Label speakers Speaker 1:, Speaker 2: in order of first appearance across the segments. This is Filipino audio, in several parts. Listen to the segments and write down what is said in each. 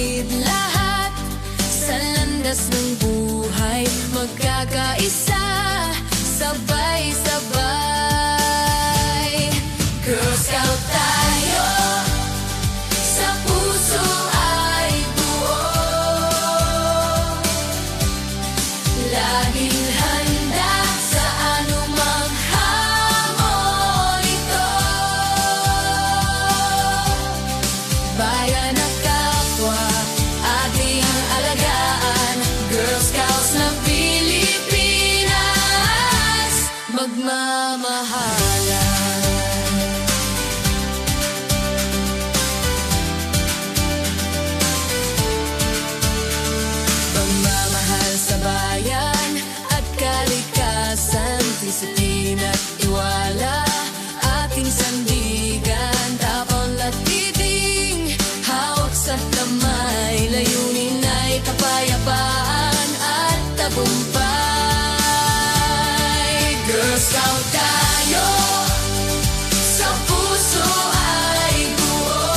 Speaker 1: kapatid lahat sa landas ng buhay, magkakaisa, sabay-sabay. Girl Scout tayo, sa puso ay buo, laging handa sa anumang hamon ito. Bayan at kapwa, ating alagaan, Girl Scouts ng Pilipinas, magmamahalan. Pagmamahal sa bayan at kalikasan, disiplina at tiwala, ating sandigan, tapang latiting, hawak sa kamay, layunin ay kapayapaan at tagumpay. Girl Scout tayo, sa puso ay buo,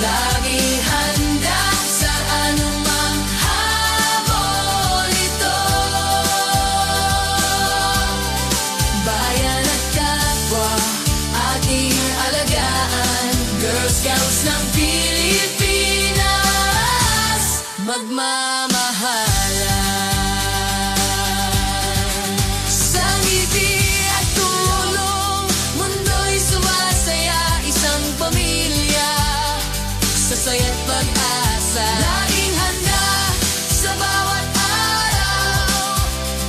Speaker 1: laging handa sa anumang hamon ito. Bayan at kapwa, ating alagaan, Girl Scouts ng Pilipinas, magmamahalan. Sa ngiti at tulong, mundo'y sumasaya, isang pamilya, sa saya't pag-asa, laging handa sa bawat araw.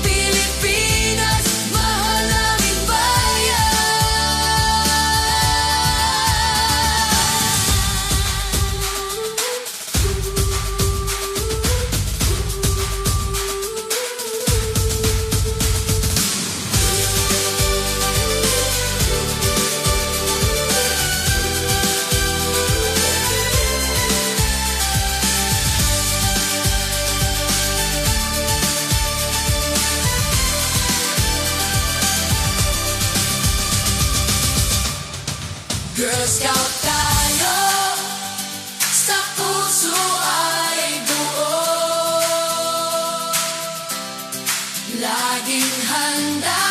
Speaker 1: Pilipinas, mahal naming bayan. Girl Scout tayo, sa puso ay buo, laging handa